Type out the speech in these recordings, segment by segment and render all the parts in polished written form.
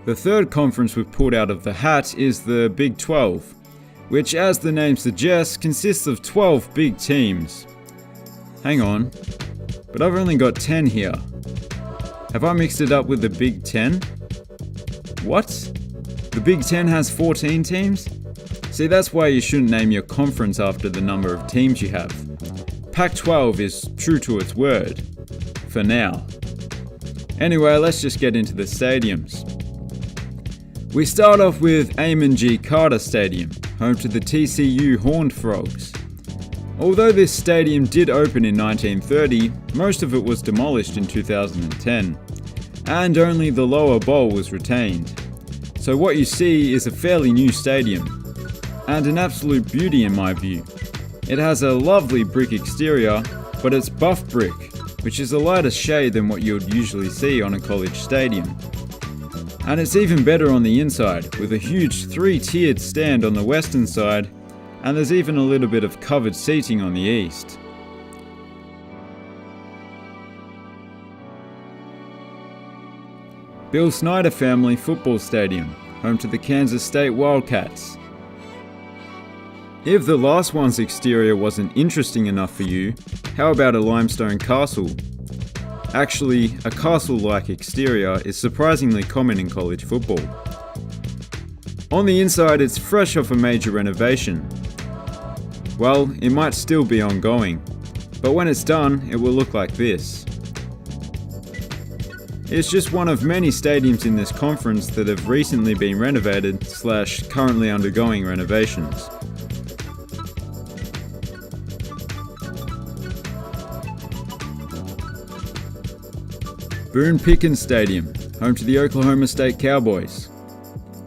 The third conference we've pulled out of the hat is the Big 12, which, as the name suggests, consists of 12 big teams. Hang on, but I've only got 10 here. Have I mixed it up with the Big 10? What? The Big 10 has 14 teams? See, that's why you shouldn't name your conference after the number of teams you have. Pac-12 is true to its word. For now. Anyway, let's just get into the stadiums. We start off with Amon G. Carter Stadium, home to the TCU Horned Frogs. Although this stadium did open in 1930, most of it was demolished in 2010, and only the lower bowl was retained. So what you see is a fairly new stadium, and an absolute beauty in my view. It has a lovely brick exterior, but it's buff brick, which is a lighter shade than what you would usually see on a college stadium. And it's even better on the inside, with a huge 3-tiered stand on the western side, and there's even a little bit of covered seating on the east. Bill Snyder Family Football Stadium, home to the Kansas State Wildcats. If the last one's exterior wasn't interesting enough for you, how about a limestone castle? Actually, a castle-like exterior is surprisingly common in college football. On the inside, it's fresh off a major renovation. Well, it might still be ongoing, but when it's done, it will look like this. It's just one of many stadiums in this conference that have recently been renovated / currently undergoing renovations. Boone Pickens Stadium, home to the Oklahoma State Cowboys.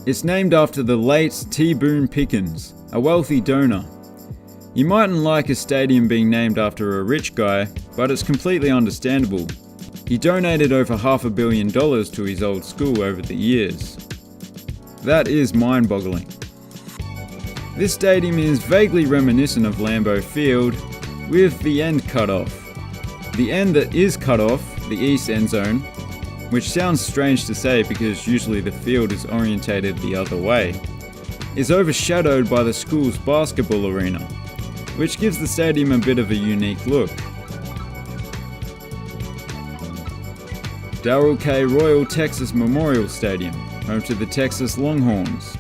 It's named after the late T. Boone Pickens, a wealthy donor. You mightn't like a stadium being named after a rich guy, but it's completely understandable. He donated over $500 million to his old school over the years. That is mind-boggling. This stadium is vaguely reminiscent of Lambeau Field, with the end cut off. The end that is cut off, the east end zone, which sounds strange to say because usually the field is orientated the other way, is overshadowed by the school's basketball arena, which gives the stadium a bit of a unique look. Darrell K. Royal Texas Memorial Stadium, home to the Texas Longhorns.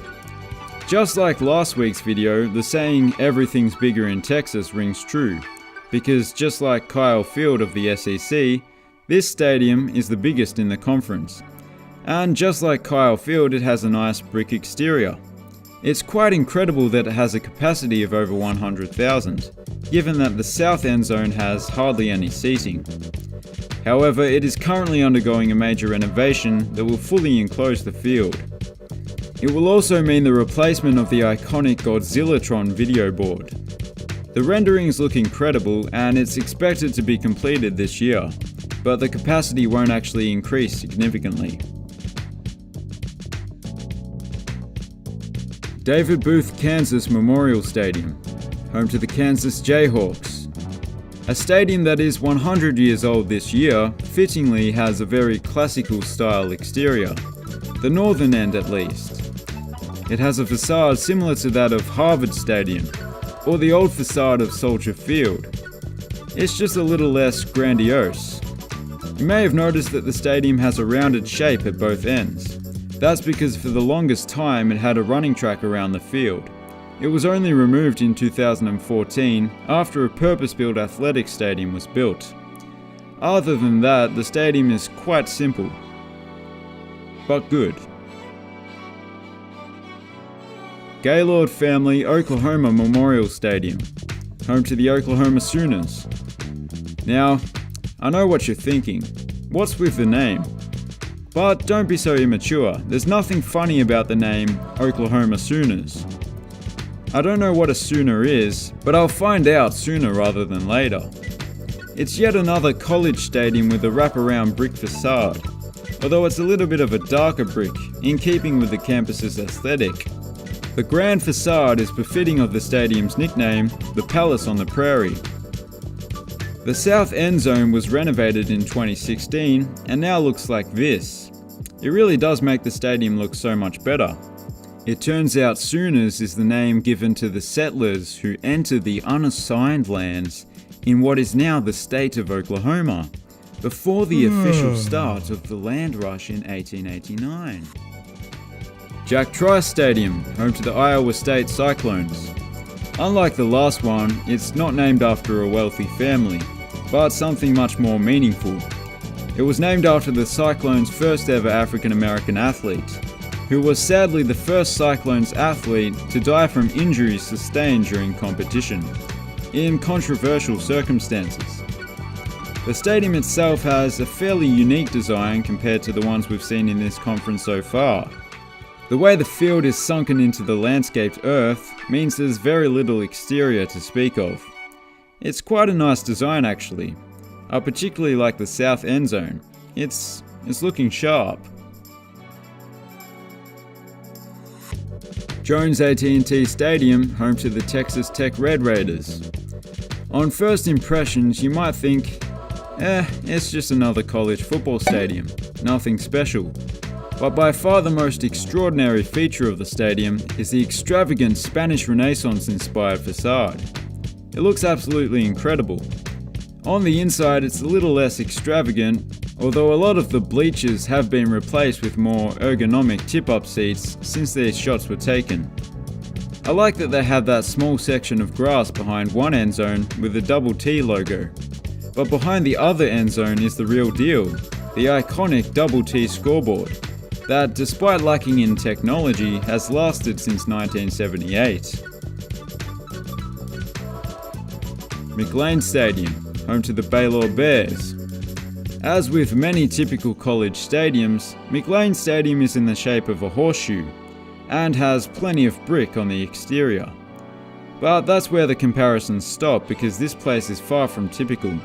Just like last week's video, the saying "everything's bigger in Texas" rings true, because just like Kyle Field of the SEC, this stadium is the biggest in the conference. And just like Kyle Field, it has a nice brick exterior. It's quite incredible that it has a capacity of over 100,000, given that the south end zone has hardly any seating. However, it is currently undergoing a major renovation that will fully enclose the field. It will also mean the replacement of the iconic Godzillatron video board. The renderings look incredible and it's expected to be completed this year, but the capacity won't actually increase significantly. David Booth Kansas Memorial Stadium, home to the Kansas Jayhawks. A stadium that is 100 years old this year, fittingly has a very classical style exterior, the northern end at least. It has a facade similar to that of Harvard Stadium, or the old facade of Soldier Field. It's just a little less grandiose. You may have noticed that the stadium has a rounded shape at both ends. That's because for the longest time it had a running track around the field. It was only removed in 2014 after a purpose-built athletic stadium was built. Other than that, the stadium is quite simple, but good. Gaylord Family Oklahoma Memorial Stadium, home to the Oklahoma Sooners. Now, I know what you're thinking. What's with the name? But don't be so immature. There's nothing funny about the name Oklahoma Sooners. I don't know what a Sooner is, but I'll find out sooner rather than later. It's yet another college stadium with a wraparound brick facade, although it's a little bit of a darker brick, in keeping with the campus's aesthetic. The grand facade is befitting of the stadium's nickname, the Palace on the Prairie. The south end zone was renovated in 2016 and now looks like this. It really does make the stadium look so much better. It turns out Sooners is the name given to the settlers who entered the unassigned lands in what is now the state of Oklahoma, before the official start of the land rush in 1889. Jack Trice Stadium, home to the Iowa State Cyclones. Unlike the last one, it's not named after a wealthy family, but something much more meaningful. It was named after the Cyclones' first ever African American athlete, who was sadly the first Cyclones athlete to die from injuries sustained during competition, in controversial circumstances. The stadium itself has a fairly unique design compared to the ones we've seen in this conference so far. The way the field is sunken into the landscaped earth means there's very little exterior to speak of. It's quite a nice design actually. I particularly like the south end zone. It's looking sharp. Jones AT&T Stadium, home to the Texas Tech Red Raiders. On first impressions, you might think, it's just another college football stadium, nothing special. But by far the most extraordinary feature of the stadium is the extravagant Spanish Renaissance-inspired facade. It looks absolutely incredible. On the inside, it's a little less extravagant, although a lot of the bleachers have been replaced with more ergonomic tip-up seats since these shots were taken. I like that they have that small section of grass behind one end zone with the double T logo. But behind the other end zone is the real deal, the iconic double T scoreboard, that despite lacking in technology has lasted since 1978. McLane Stadium, home to the Baylor Bears. As with many typical college stadiums, McLane Stadium is in the shape of a horseshoe, and has plenty of brick on the exterior. But that's where the comparisons stop because this place is far from typical,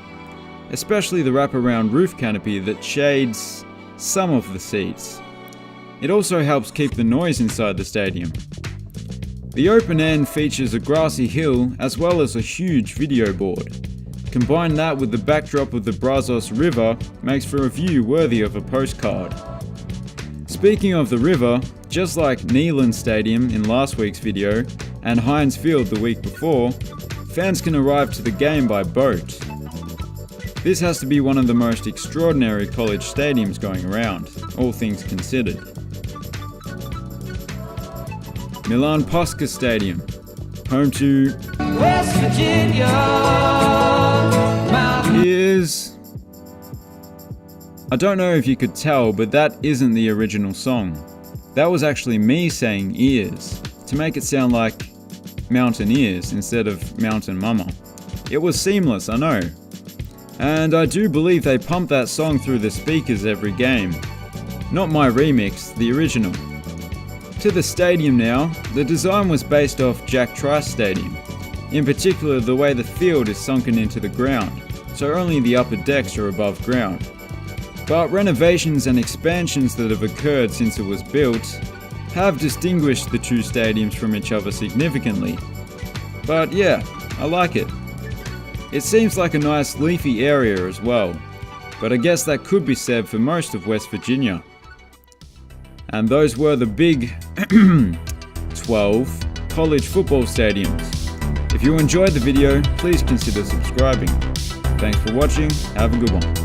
especially the wraparound roof canopy that shades some of the seats. It also helps keep the noise inside the stadium. The open end features a grassy hill as well as a huge video board. Combine that with the backdrop of the Brazos River makes for a view worthy of a postcard. Speaking of the river, just like Neyland Stadium in last week's video and Heinz Field the week before, fans can arrive to the game by boat. This has to be one of the most extraordinary college stadiums going around, all things considered. Milan Posca Stadium, home to West Virginia, is... I don't know if you could tell, but that isn't the original song. That was actually me saying ears, to make it sound like Mountaineers instead of Mountain Mama. It was seamless, I know. And I do believe they pump that song through the speakers every game. Not my remix, the original. To the stadium now, the design was based off Jack Trice Stadium. In particular, the way the field is sunken into the ground, so only the upper decks are above ground. But renovations and expansions that have occurred since it was built have distinguished the two stadiums from each other significantly. But yeah, I like it. It seems like a nice leafy area as well, but I guess that could be said for most of West Virginia. And those were the big 12 college football stadiums. If you enjoyed the video, please consider subscribing. Thanks for watching, have a good one.